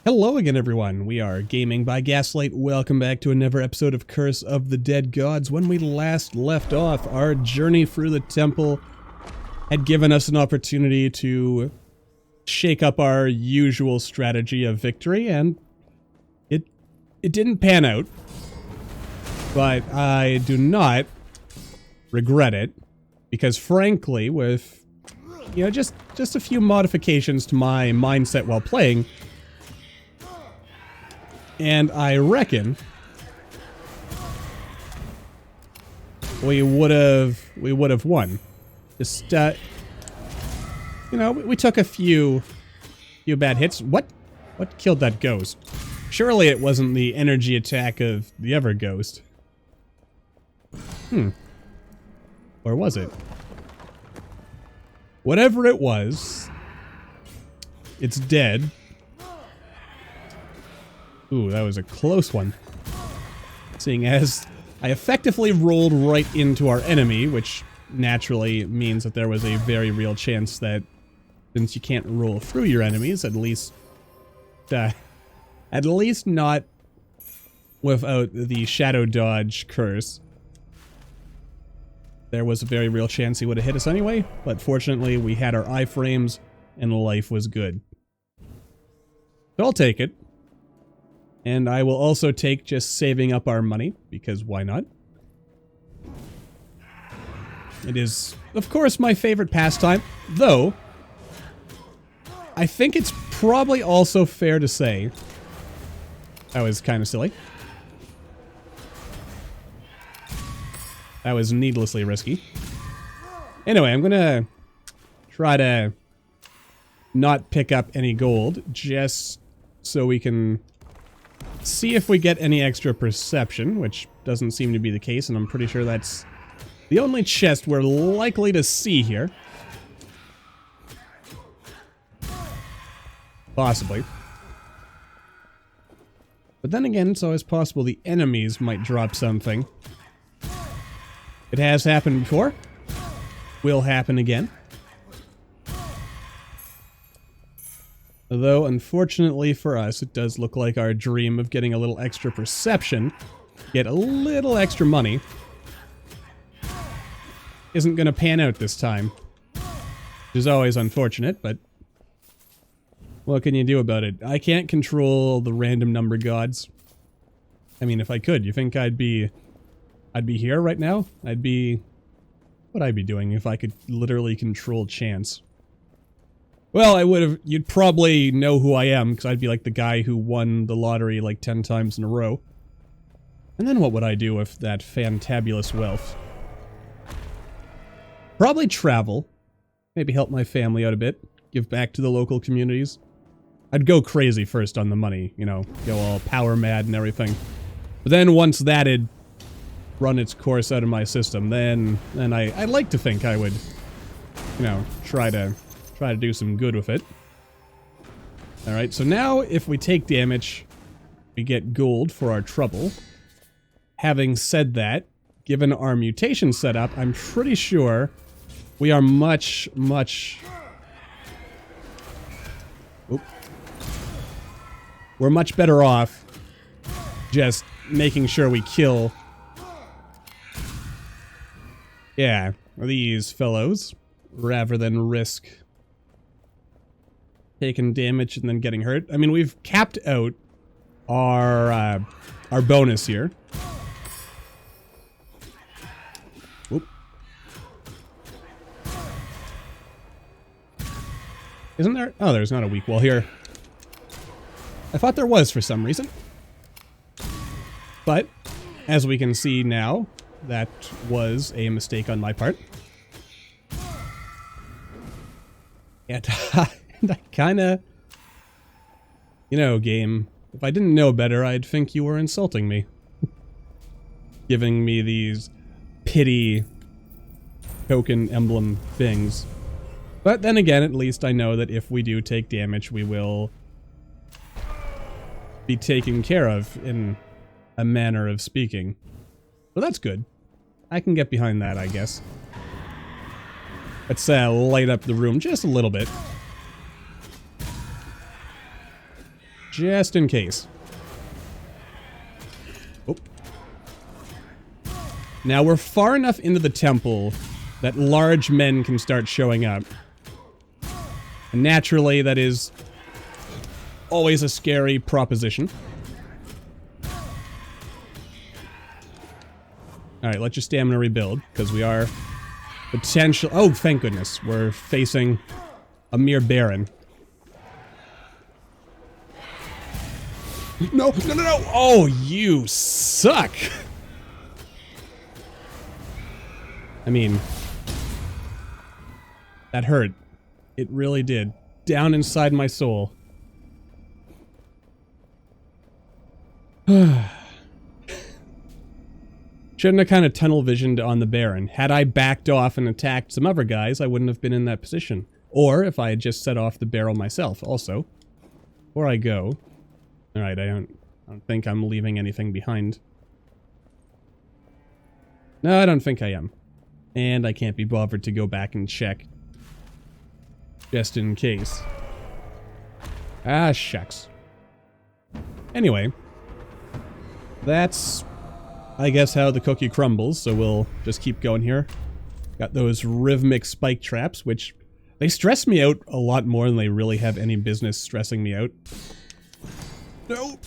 Hello again, everyone. We are Gaming by Gaslight. Welcome back to another episode of Curse of the Dead Gods. When we last left off, our journey through the temple had given us an opportunity to shake up our usual strategy of victory, and it didn't pan out. But I do not regret it, because frankly, with, you know, just a few modifications to my mindset while playing, and I reckon we would have won. Just you know, we took a few bad hits. What killed that ghost? Surely it wasn't the energy attack of the other ghost. Or was it? Whatever it was, it's dead. Ooh, that was a close one. Seeing as I effectively rolled right into our enemy, which naturally means that there was a very real chance that, since you can't roll through your enemies, at least not without the shadow dodge curse, there was a very real chance he would have hit us anyway, but fortunately we had our iframes and life was good. So I'll take it. And I will also take just saving up our money, because why not? It is, of course, my favorite pastime, though I think it's probably also fair to say that was kind of silly. That was needlessly risky. Anyway, I'm gonna try to not pick up any gold, just so we can see if we get any extra perception, which doesn't seem to be the case, and I'm pretty sure that's the only chest we're likely to see here. Possibly. But then again, it's always possible the enemies might drop something. It has happened before. Will happen again. Although, unfortunately for us, it does look like our dream of getting a little extra perception, get a little extra money, isn't going to pan out this time. Which is always unfortunate, but what can you do about it? I can't control the random number gods. I mean, if I could, you think I'd be here right now? What'd I be doing if I could literally control chance? Well, I would have, you'd probably know who I am, because I'd be like the guy who won the lottery like 10 times in a row. And then what would I do with that fantabulous wealth? Probably travel. Maybe help my family out a bit. Give back to the local communities. I'd go crazy first on the money, you know, go all power mad and everything. But then once that had run its course out of my system, then I'd like to think I would, you know, try to do some good with it. Alright, so now if we take damage, we get gold for our trouble. Having said that, given our mutation setup, I'm pretty sure we are much... We're much better off just making sure we kill... yeah, these fellows, rather than risk taking damage and then getting hurt. I mean, we've capped out our bonus here. Whoop. Isn't there? Oh, there's not a weak wall here. I thought there was for some reason. But, as we can see now, that was a mistake on my part. And I kinda... you know, game, if I didn't know better, I'd think you were insulting me. Giving me these pity token emblem things. But then again, at least I know that if we do take damage, we will be taken care of, in a manner of speaking. So that's good. I can get behind that, I guess. Let's light up the room just a little bit. Just in case. Oh. Now we're far enough into the temple that large men can start showing up. And naturally, that is always a scary proposition. Alright, let your stamina rebuild, because we are potential... Oh, thank goodness. We're facing a mere baron. No, no, no, no! Oh, you suck! I mean... that hurt. It really did. Down inside my soul. Shouldn't have kind of tunnel visioned on the Baron. Had I backed off and attacked some other guys, I wouldn't have been in that position. Or if I had just set off the barrel myself, also. Before I go... Alright, I don't think I'm leaving anything behind. No, I don't think I am. And I can't be bothered to go back and check. Just in case. Ah, shucks. Anyway. That's, I guess, how the cookie crumbles, so we'll just keep going here. Got those rhythmic spike traps, which they stress me out a lot more than they really have any business stressing me out. No!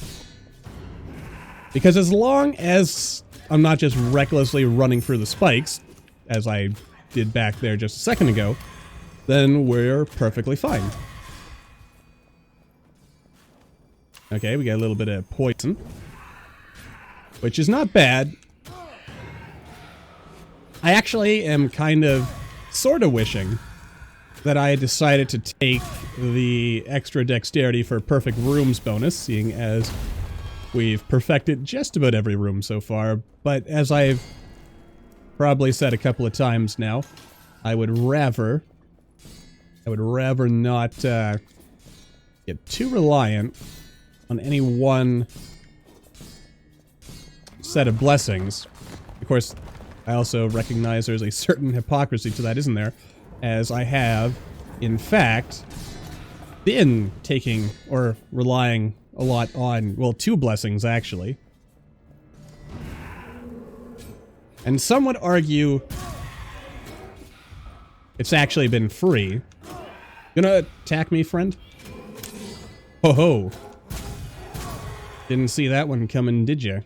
Because as long as I'm not just recklessly running through the spikes, as I did back there just a second ago, then we're perfectly fine. Okay, we got a little bit of poison. Which is not bad. I actually am kind of, sort of wishing that I had decided to take the extra dexterity for perfect rooms bonus, seeing as we've perfected just about every room so far. But as I've probably said a couple of times now, I would rather not get too reliant on any one set of blessings. Of course, I also recognize there's a certain hypocrisy to that, isn't there? As I have, in fact, been taking or relying a lot on, well, 2 blessings actually. And some would argue it's actually been free. Gonna attack me, friend? Ho ho. Didn't see that one coming, did ya?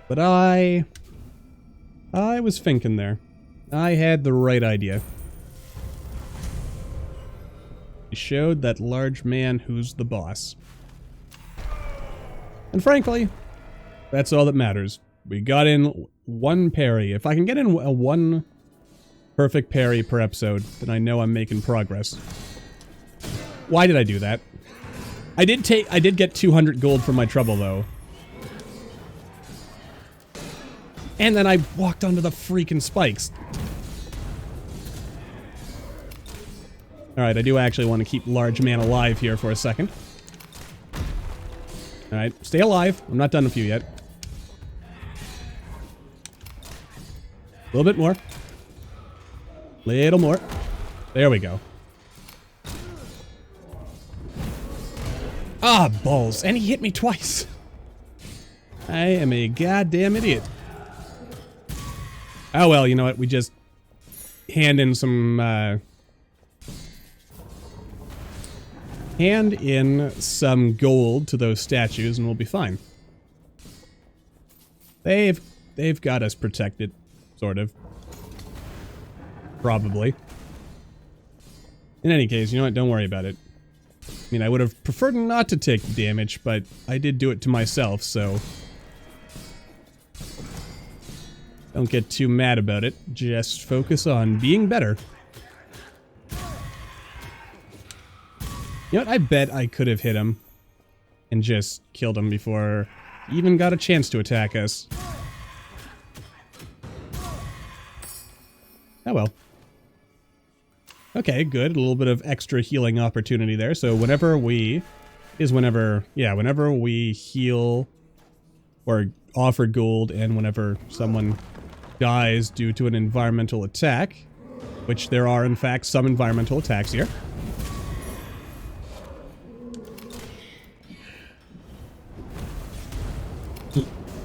But I was thinking there. I had the right idea. He showed that large man who's the boss. And frankly, that's all that matters. We got in 1 parry. If I can get in a 1 perfect parry per episode, then I know I'm making progress. Why did I do that? I did get 200 gold for my trouble, though. And then I walked onto the freaking spikes. Alright, I do actually want to keep large man alive here for a second. Alright, stay alive. I'm not done with you yet. A little bit more. Little more. There we go. Ah, balls. And he hit me twice. I am a goddamn idiot. Oh well, you know what? We just hand in some gold to those statues and we'll be fine. They've got us protected, sort of. Probably. In any case, you know what? Don't worry about it. I mean, I would have preferred not to take the damage, but I did do it to myself, so don't get too mad about it. Just focus on being better. You know what? I bet I could have hit him and just killed him before he even got a chance to attack us. Oh well. Okay, good. A little bit of extra healing opportunity there. So whenever we heal or offer gold and whenever someone dies due to an environmental attack, which there are in fact some environmental attacks here.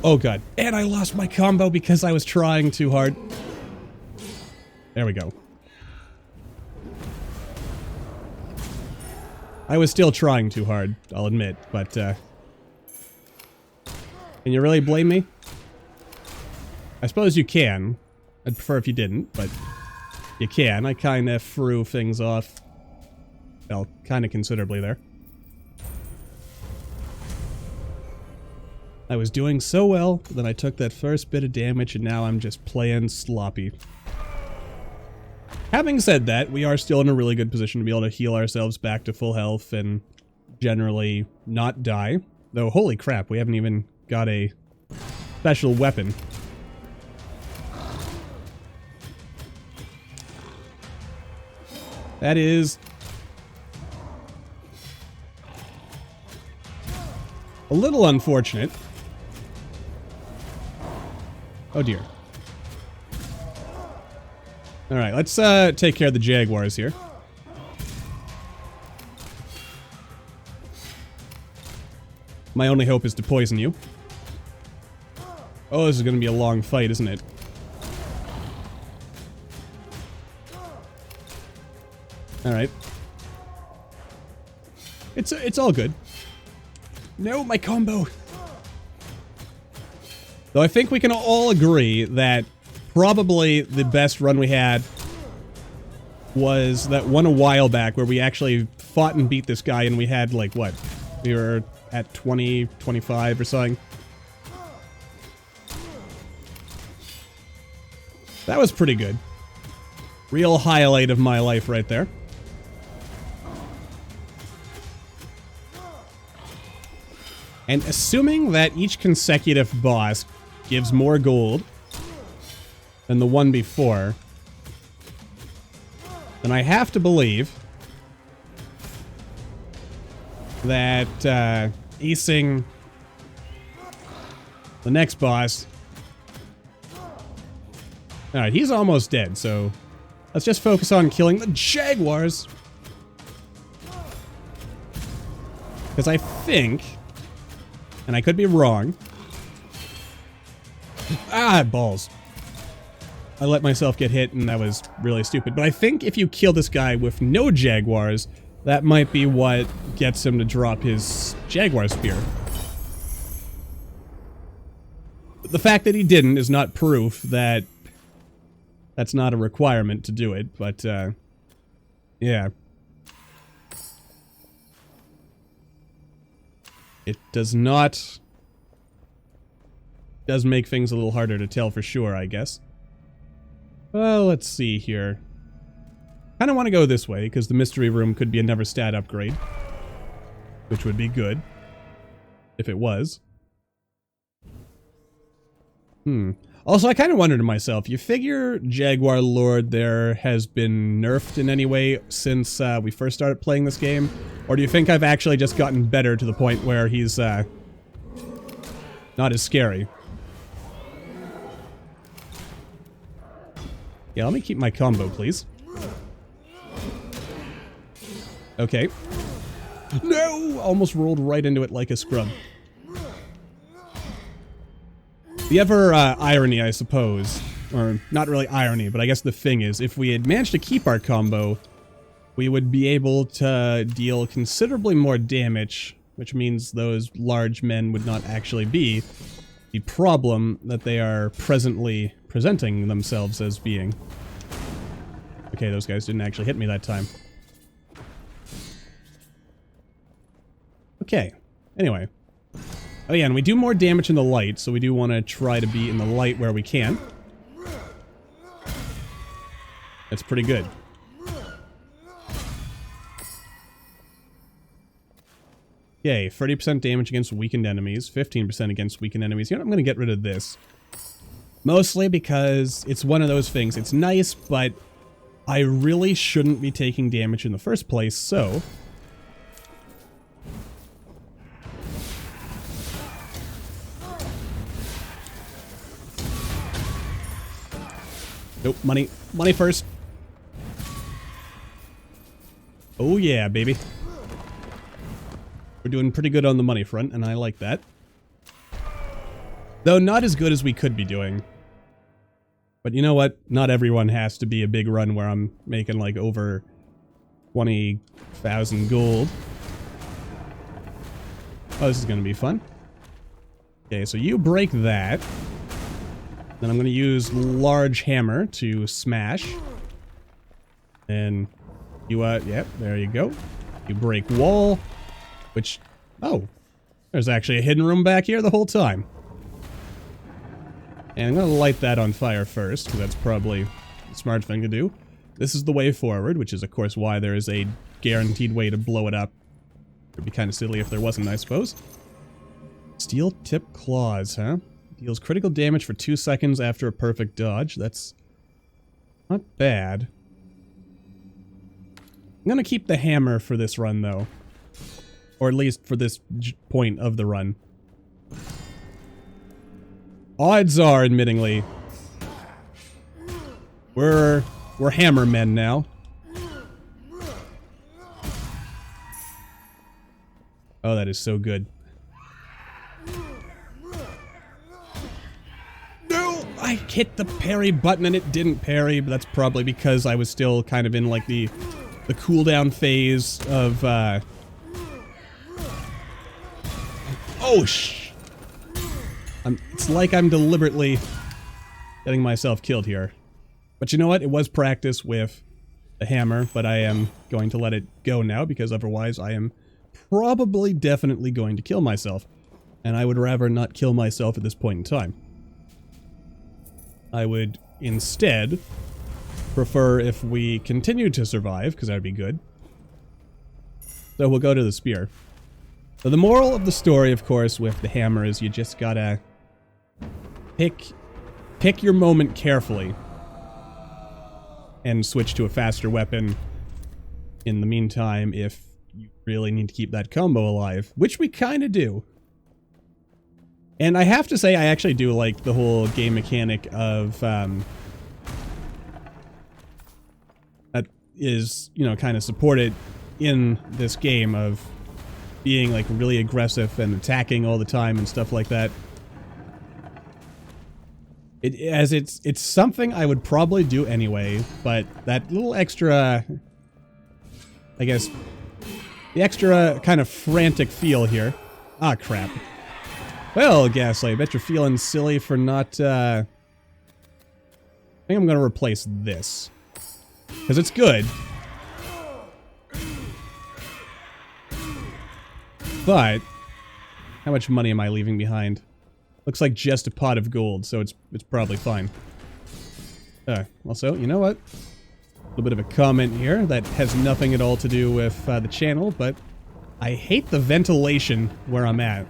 Oh god. And I lost my combo because I was trying too hard. There we go. I was still trying too hard, I'll admit, but, can you really blame me? I suppose you can. I'd prefer if you didn't, but you can. I kinda threw things off. Well, kinda considerably there. I was doing so well, then I took that first bit of damage, and now I'm just playing sloppy. Having said that, we are still in a really good position to be able to heal ourselves back to full health and generally not die. Though, holy crap, we haven't even got a special weapon. That is a little unfortunate. Oh dear. Alright, let's take care of the Jaguars here. My only hope is to poison you. Oh, this is gonna be a long fight, isn't it? Alright. It's all good. No, my combo! Though I think we can all agree that probably the best run we had was that one a while back where we actually fought and beat this guy and we had, like, what? We were at 20, 25 or something. That was pretty good. Real highlight of my life right there. And assuming that each consecutive boss gives more gold than the one before, then I have to believe that acing the next boss... Alright, he's almost dead, so let's just focus on killing the Jaguars. Because I think, and I could be wrong... Ah, balls. I let myself get hit and that was really stupid. But I think if you kill this guy with no Jaguars, that might be what gets him to drop his Jaguar spear. But the fact that he didn't is not proof that that's not a requirement to do it, but, yeah. It does not... does make things a little harder to tell for sure, I guess. Well, let's see here. Kinda want to go this way, because the mystery room could be a never stat upgrade. Which would be good. If it was. Also, I kind of wondered to myself, you figure Jaguar Lord there has been nerfed in any way since we first started playing this game? Or do you think I've actually just gotten better to the point where he's not as scary? Yeah, let me keep my combo, please. Okay. No! Almost rolled right into it like a scrub. The ever irony, I suppose, or not really irony, but I guess the thing is, if we had managed to keep our combo, we would be able to deal considerably more damage, which means those large men would not actually be the problem that they are presently presenting themselves as being. Okay, those guys didn't actually hit me that time. Okay, anyway. Oh yeah, and we do more damage in the light, so we do want to try to be in the light where we can. That's pretty good. Yay, 30% damage against weakened enemies, 15% against weakened enemies. You know, I'm going to get rid of this. Mostly because it's one of those things. It's nice, but I really shouldn't be taking damage in the first place, so... Nope, money. Money first. Oh yeah, baby. We're doing pretty good on the money front, and I like that. Though not as good as we could be doing. But you know what? Not everyone has to be a big run where I'm making like over 20,000 gold. Oh, this is going to be fun. Okay, so you break that. Then I'm going to use large hammer to smash. And you, yep, there you go. You break wall, which, oh, there's actually a hidden room back here the whole time. And I'm going to light that on fire first, because that's probably a smart thing to do. This is the way forward, which is, of course, why there is a guaranteed way to blow it up. It would be kind of silly if there wasn't, I suppose. Steel tip claws, huh? Deals critical damage for 2 seconds after a perfect dodge. That's not bad. I'm going to keep the hammer for this run, though. Or at least for this point of the run. Odds are, admittingly, we're hammer men now. Oh, that is so good. No! I hit the parry button and it didn't parry, but that's probably because I was still kind of in like the cooldown phase of oh it's like I'm deliberately getting myself killed here. But you know what? It was practice with the hammer, but I am going to let it go now because otherwise I am probably definitely going to kill myself. And I would rather not kill myself at this point in time. I would instead prefer if we continue to survive, because that would be good. So we'll go to the spear. So the moral of the story, of course, with the hammer is you just gotta pick your moment carefully and switch to a faster weapon in the meantime if you really need to keep that combo alive, which we kind of do. And I have to say, I actually do like the whole game mechanic of, that is, you know, kind of supported in this game of being, like, really aggressive and attacking all the time and stuff like that. It's something I would probably do anyway, but that little extra, I guess, the extra kind of frantic feel here. Ah, crap. Well, Gaslight, I bet you're feeling silly for not, I think I'm gonna replace this. Because it's good. But, how much money am I leaving behind? Looks like just a pot of gold, so it's probably fine. Also, you know what? A little bit of a comment here that has nothing at all to do with the channel, but I hate the ventilation where I'm at.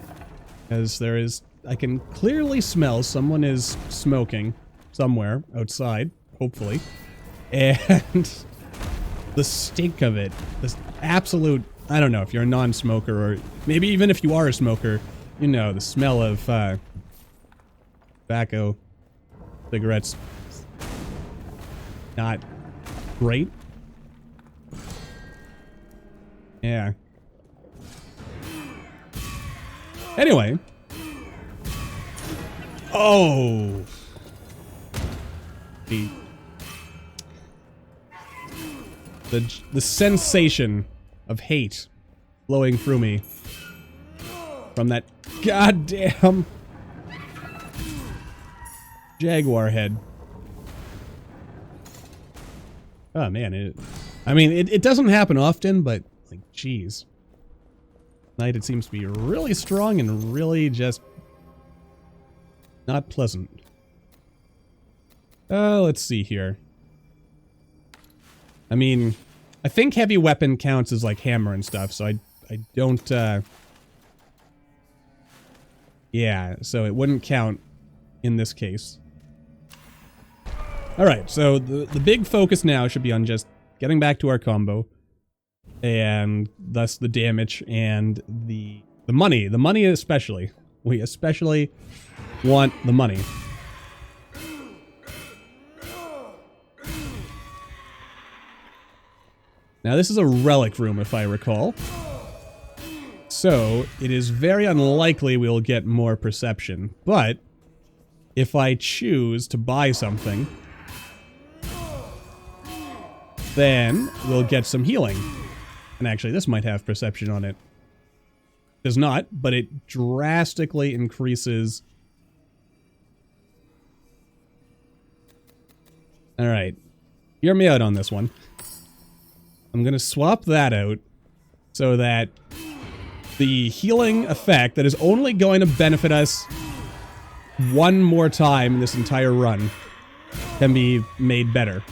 As there is, I can clearly smell someone is smoking somewhere outside, hopefully. And the stink of it, this absolute, I don't know if you're a non-smoker or maybe even if you are a smoker, you know, the smell of tobacco, cigarettes, not great. Yeah. Anyway. Oh. The sensation of hate flowing through me from that goddamn Jaguar head. Oh man, it doesn't happen often, but like, jeez. Tonight it seems to be really strong and really just not pleasant. Let's see here. I mean, I think heavy weapon counts as like hammer and stuff, so I don't, yeah, so it wouldn't count in this case. Alright, so the big focus now should be on just getting back to our combo. And thus the damage and the money. The money especially. We especially want the money. Now this is a relic room if I recall. So it is very unlikely we'll get more perception. But if I choose to buy something, then we'll get some healing. And actually, this might have perception on it. Does not, but it drastically increases. Alright. Hear me out on this one. I'm gonna swap that out so that the healing effect that is only going to benefit us one more time in this entire run can be made better.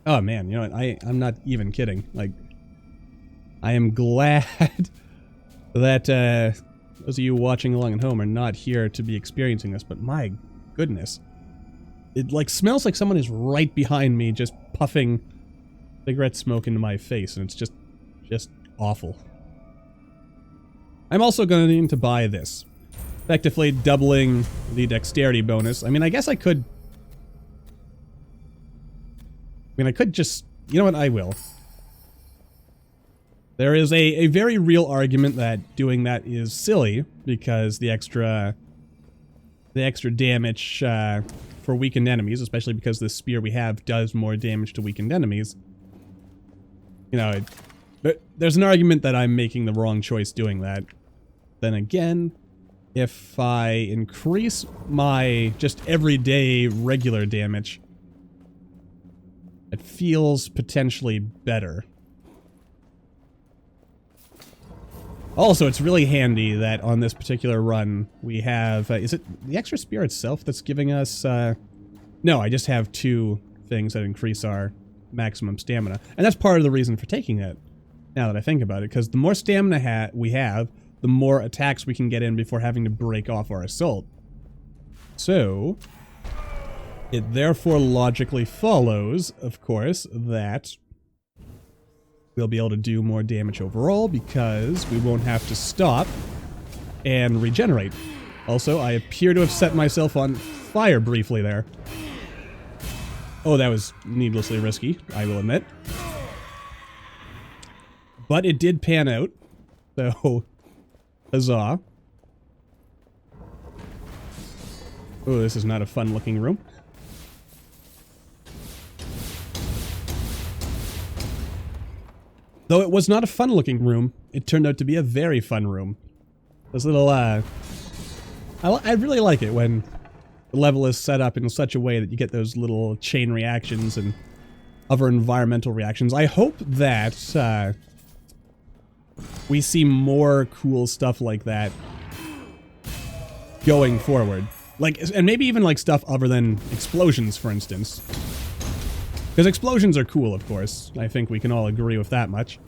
Oh man, you know what? I'm not even kidding. Like, I am glad that those of you watching along at home are not here to be experiencing this, but my goodness. It like smells like someone is right behind me just puffing cigarette smoke into my face, and it's just awful. I'm also going to need to buy this, effectively doubling the dexterity bonus. I mean, I guess I could just, you know what, I will. There is a very real argument that doing that is silly, because the extra damage for weakened enemies, especially because the spear we have does more damage to weakened enemies. You know, there's an argument that I'm making the wrong choice doing that. Then again, if I increase my just everyday regular damage, it feels potentially better. Also, it's really handy that on this particular run, we have... is it the extra spear itself that's giving us... no, I just have two things that increase our maximum stamina. And that's part of the reason for taking it, now that I think about it. Because the more stamina we have, the more attacks we can get in before having to break off our assault. So, it therefore logically follows, of course, that we'll be able to do more damage overall because we won't have to stop and regenerate. Also, I appear to have set myself on fire briefly there. Oh, that was needlessly risky, I will admit. But it did pan out, so huzzah. Oh, this is not a fun-looking room. Though it was not a fun-looking room, it turned out to be a very fun room. This little, I really like it when the level is set up in such a way that you get those little chain reactions and other environmental reactions. I hope that, we see more cool stuff like that going forward. Like, and maybe even like stuff other than explosions, for instance. Because explosions are cool, of course. I think we can all agree with that much.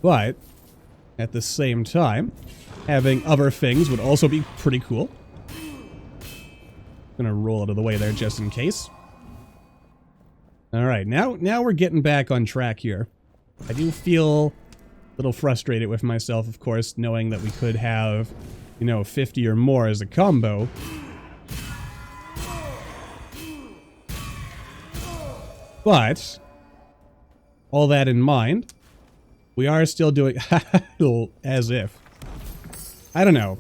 But, at the same time, having other things would also be pretty cool. Gonna roll out of the way there just in case. Alright, now we're getting back on track here. I do feel a little frustrated with myself, of course, knowing that we could have, you know, 50 or more as a combo. But, all that in mind, we are still doing as if. I don't know.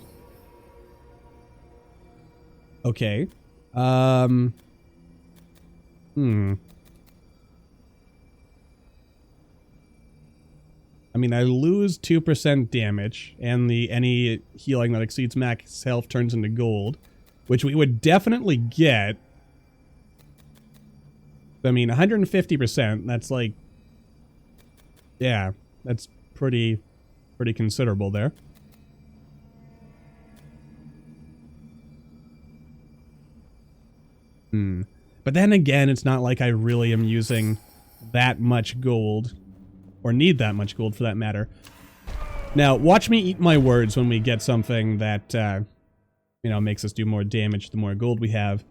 Okay. I mean, I lose 2% damage, and any healing that exceeds max health turns into gold, which we would definitely get. I mean, 150%, that's like... yeah, that's pretty considerable there. But then again, it's not like I really am using that much gold, or need that much gold for that matter. Now, watch me eat my words when we get something that, you know, makes us do more damage the more gold we have.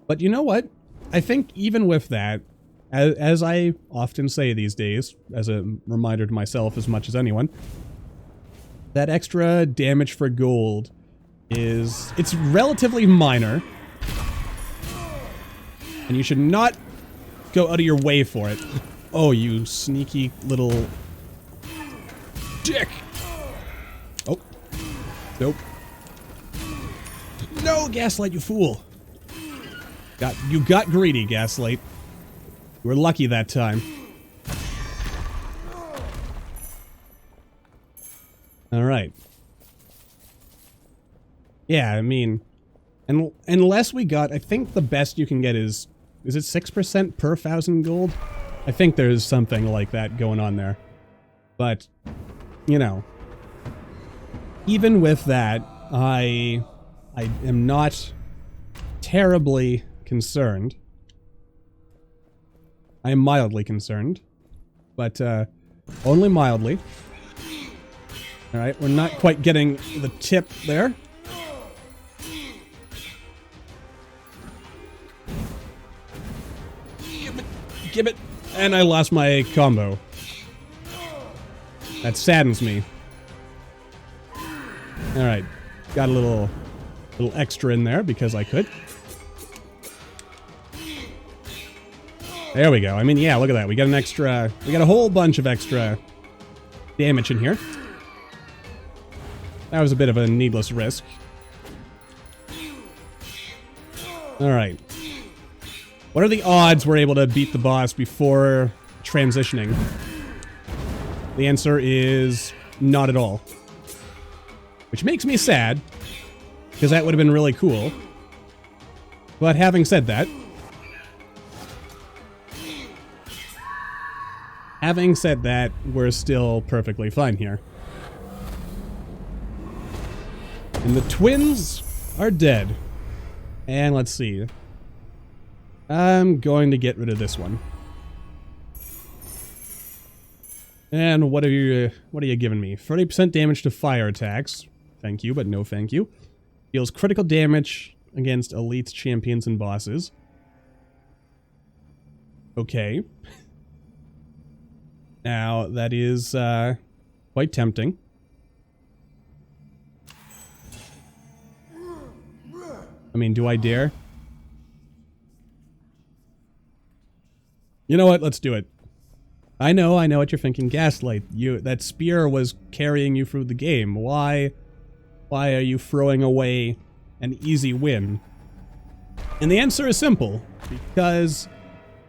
But you know what? I think even with that, as I often say these days, as a reminder to myself as much as anyone, that extra damage for gold it's relatively minor, and you should not go out of your way for it. Oh, you sneaky little dick! Oh. Nope. No, Gaslight, you fool. You got greedy, Gaslight. You were lucky that time. Alright. Yeah, I mean, unless we got, I think the best you can get is it 6% per 1,000 gold? I think there's something like that going on there. But, you know, even with that, I am not terribly concerned. I am mildly concerned, but only mildly. Alright, we're not quite getting the tip there. Give it! And I lost my combo. That saddens me. Alright, got a little extra in there because I could. There we go. I mean, yeah, look at that. We got a whole bunch of extra damage in here. That was a bit of a needless risk. Alright. What are the odds we're able to beat the boss before transitioning? The answer is not at all. Which makes me sad, because that would have been really cool. But having said that, we're still perfectly fine here. And the twins are dead. And let's see. I'm going to get rid of this one. And what are you giving me? 30% damage to fire attacks. Thank you, but no thank you. Deals critical damage against elites, champions, and bosses. Okay. Now, that is quite tempting. I mean, do I dare? You know what? Let's do it. I know what you're thinking. Gaslight, that spear was carrying you through the game. Why are you throwing away an easy win? And the answer is simple. Because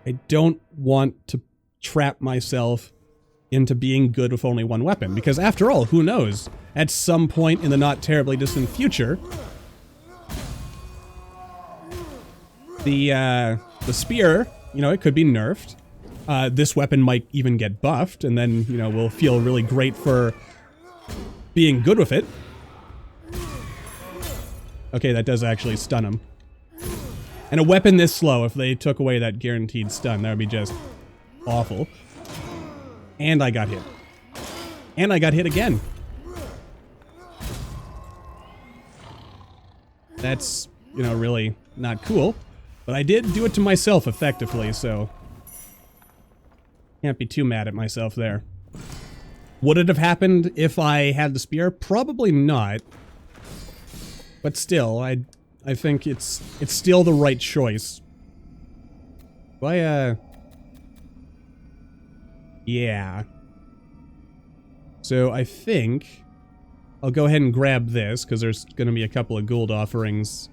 I don't want to trap myself into being good with only one weapon. Because after all, who knows? At some point in the not terribly distant future, the spear, you know, it could be nerfed. This weapon might even get buffed, and then, you know, we'll feel really great for being good with it. Okay, that does actually stun him. And a weapon this slow, if they took away that guaranteed stun, that would be just awful. And I got hit. And I got hit again. That's, you know, really not cool. But I did do it to myself effectively, so can't be too mad at myself there. Would it have happened if I had the spear? Probably not. But still, I think it's still the right choice. Yeah. So I think I'll go ahead and grab this, because there's going to be a couple of gold offerings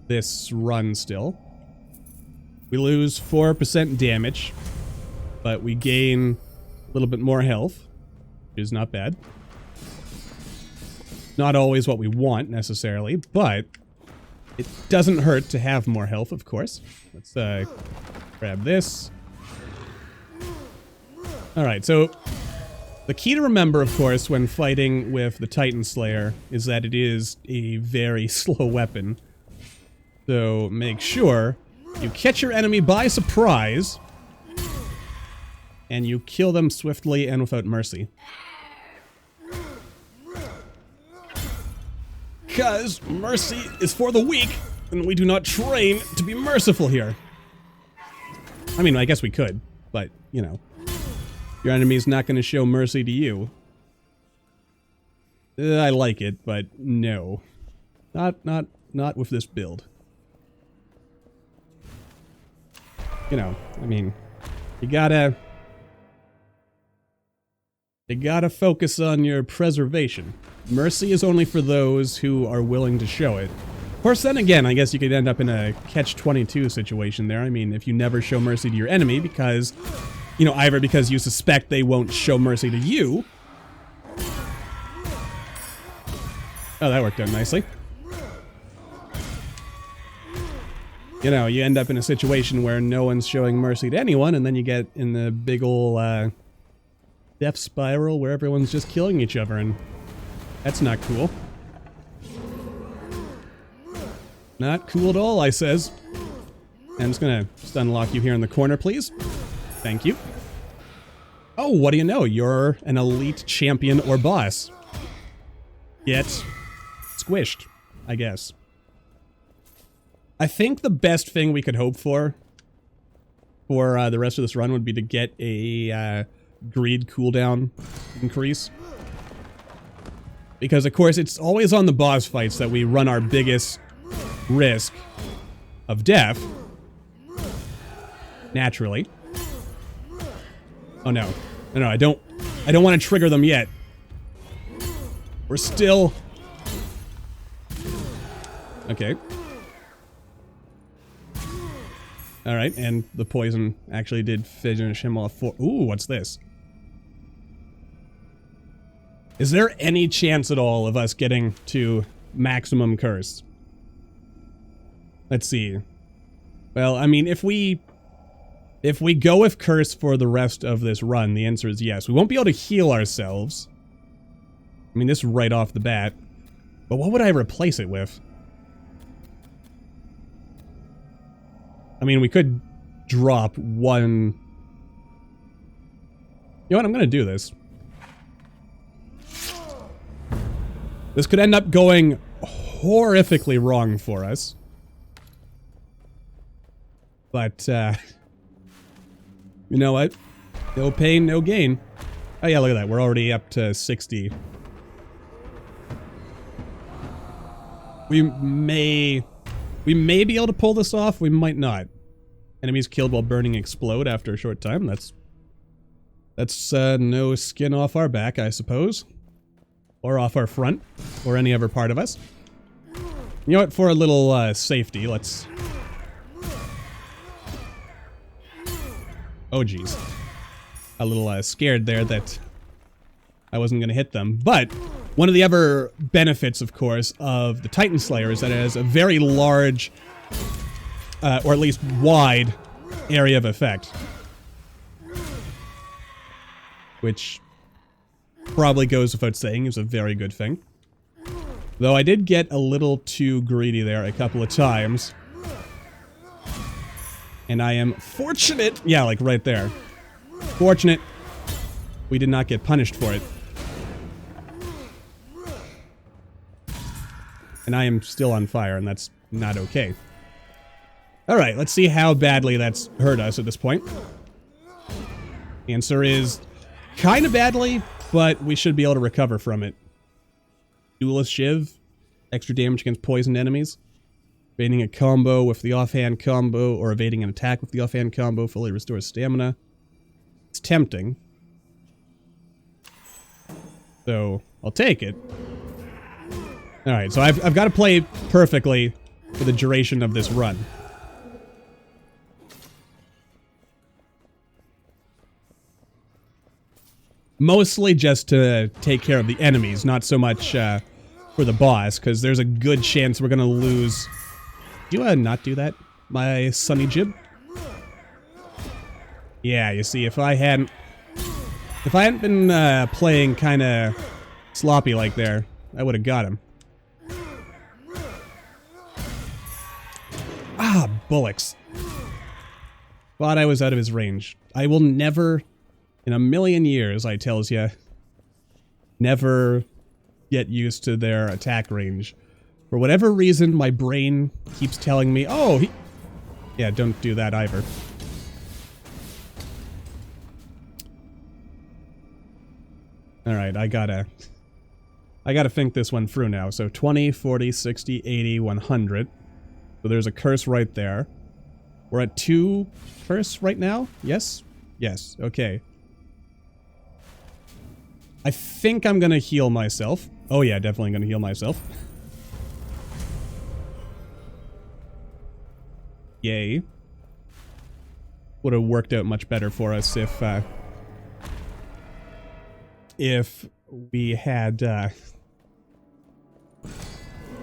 this run still. We lose 4% damage, but we gain a little bit more health, which is not bad. Not always what we want, necessarily, but it doesn't hurt to have more health, of course. Let's grab this. Alright, so the key to remember, of course, when fighting with the Titan Slayer is that it is a very slow weapon. So make sure you catch your enemy by surprise, and you kill them swiftly and without mercy. Because mercy is for the weak, and we do not train to be merciful here. I mean, I guess we could, but, you know, your enemy's not going to show mercy to you. I like it, but no. Not with this build. You know, I mean, you gotta You gotta focus on your preservation. Mercy is only for those who are willing to show it. Of course, then again, I guess you could end up in a catch-22 situation there. I mean, if you never show mercy to your enemy because, you know, either because you suspect they won't show mercy to you. Oh, that worked out nicely. You know, you end up in a situation where no one's showing mercy to anyone, and then you get in the big ol' death spiral where everyone's just killing each other, and that's not cool. Not cool at all, I says. And I'm just gonna unlock you here in the corner, please. Thank you. Oh, what do you know? You're an elite champion or boss. Get squished, I guess. I think the best thing we could hope for the rest of this run would be to get a greed cooldown increase. Because, of course, it's always on the boss fights that we run our biggest risk of death. Naturally. Oh, no. No, I don't want to trigger them yet. We're still... Okay. Alright, and the poison actually did finish him off for... Ooh, what's this? Is there any chance at all of us getting to maximum curse? Let's see. Well, I mean, if we go with curse for the rest of this run, the answer is yes. We won't be able to heal ourselves. I mean, this is right off the bat. But what would I replace it with? I mean, we could drop one... You know what? I'm going to do this. This could end up going horrifically wrong for us. But, you know what? No pain, no gain. Oh yeah, look at that. We're already up to 60. We may be able to pull this off. We might not. Enemies killed while burning explode after a short time. That's no skin off our back, I suppose. Or off our front. Or any other part of us. You know what? For a little safety, let's... Oh, geez. A little scared there that I wasn't going to hit them. But one of the other benefits, of course, of the Titan Slayer is that it has a very large, or at least wide, area of effect. Which probably goes without saying is a very good thing. Though I did get a little too greedy there a couple of times. And I am fortunate, yeah, like right there. Fortunate we did not get punished for it. And I am still on fire, and that's not okay. Alright, let's see how badly that's hurt us at this point. Answer is kind of badly, but we should be able to recover from it. Duelist Shiv, extra damage against poisoned enemies. Evading a combo with the offhand combo, or evading an attack with the offhand combo fully restores stamina. It's tempting. So, I'll take it. Alright, so I've got to play perfectly for the duration of this run. Mostly just to take care of the enemies, not so much for the boss, because there's a good chance we're going to lose... Do you not do that, my sunny jib? Yeah, you see, if I hadn't been playing kind of sloppy like there, I would have got him. Ah, bullocks. Thought I was out of his range. I will never, in a million years, I tells ya, never get used to their attack range. For whatever reason, my brain keeps telling me, oh, he... Yeah, don't do that either. Alright, I gotta think this one through now. So 20, 40, 60, 80, 100. So there's a curse right there. We're at 2 curse right now? Yes? Yes, okay. I think I'm gonna heal myself. Oh yeah, definitely gonna heal myself. Yay. Would have worked out much better for us if we had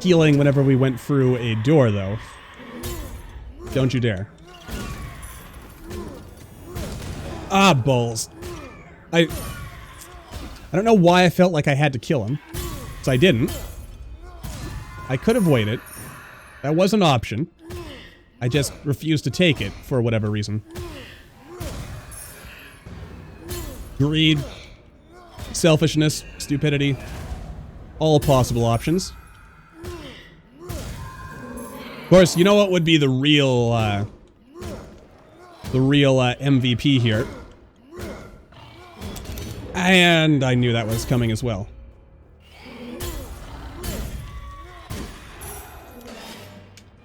healing whenever we went through a door, though. Don't you dare. Ah, balls. I don't know why I felt like I had to kill him. So I didn't. I could have waited. That was an option. I just refused to take it for whatever reason. Greed. Selfishness. Stupidity. All possible options. Of course, you know what would be the real MVP here? And I knew that was coming as well.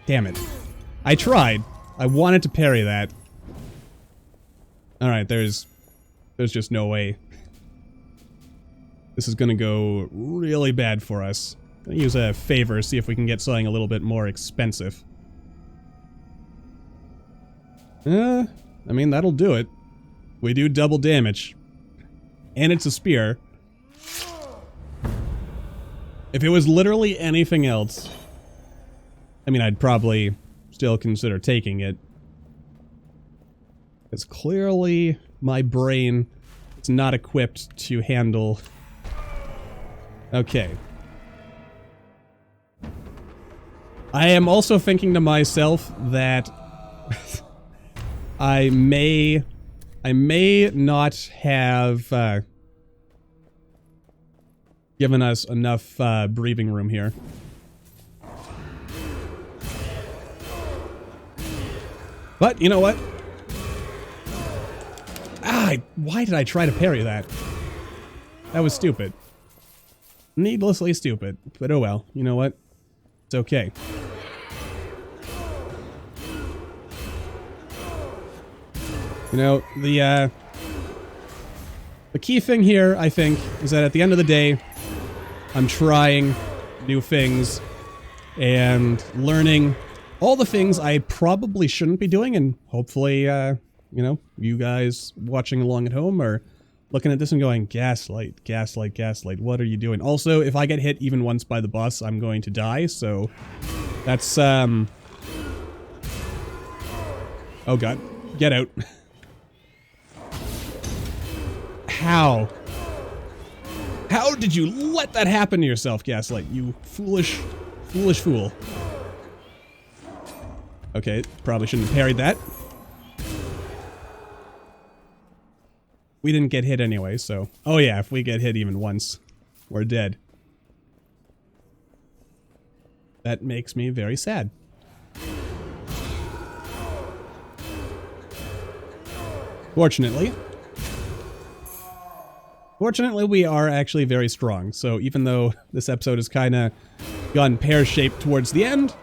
Damn it. I tried. I wanted to parry that. Alright, there's just no way. This is gonna go really bad for us. I'm gonna use a favor, see if we can get something a little bit more expensive. I mean, that'll do it. We do double damage. And it's a spear. If it was literally anything else, I mean, I'd probably still consider taking it. Because clearly my brain is not equipped to handle... Okay. I am also thinking to myself that I may not have given us enough breathing room here. But, you know what? Why did I try to parry that? That was stupid. Needlessly stupid. But oh well, you know what? It's okay. You know, the key thing here, I think, is that at the end of the day, I'm trying new things and learning all the things I probably shouldn't be doing, and hopefully, you know, you guys watching along at home are looking at this and going, Gaslight, Gaslight, Gaslight, what are you doing? Also, if I get hit even once by the boss, I'm going to die, so that's, oh god, get out. How? How did you let that happen to yourself, Gaslight? You foolish, foolish fool. Okay, probably shouldn't have parried that. We didn't get hit anyway, so... Oh yeah, if we get hit even once, we're dead. That makes me very sad. Fortunately, we are actually very strong, so even though this episode has kind of gone pear-shaped towards the end,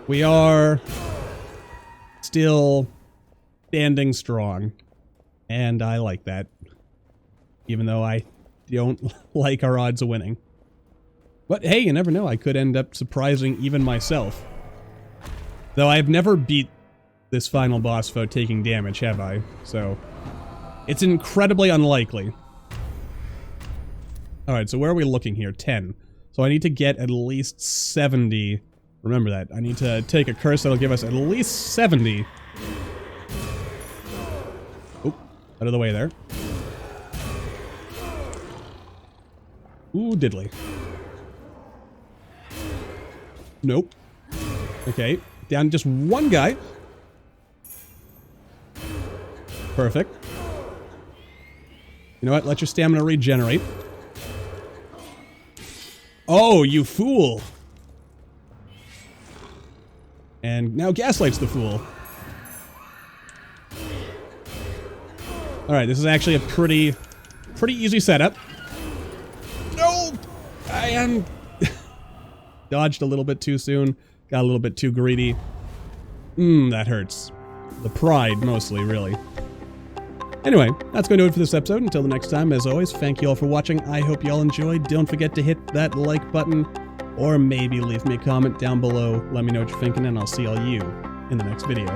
we are still standing strong, and I like that, even though I don't like our odds of winning. But hey, you never know, I could end up surprising even myself. Though I've never beat this final boss without taking damage, have I? So, it's incredibly unlikely. Alright, so where are we looking here? 10. So I need to get at least 70. Remember that. I need to take a curse that'll give us at least 70. Oop, out of the way there. Ooh, diddly. Nope. Okay, down just one guy. Perfect. You know what? Let your stamina regenerate. Oh, you fool! And now Gaslight's the fool. Alright, this is actually a pretty easy setup. No! I am... Dodged a little bit too soon. Got a little bit too greedy. That hurts. The pride, mostly, really. Anyway, that's going to do it for this episode. Until the next time, as always, thank you all for watching. I hope you all enjoyed. Don't forget to hit that like button, or maybe leave me a comment down below. Let me know what you're thinking, and I'll see all you in the next video.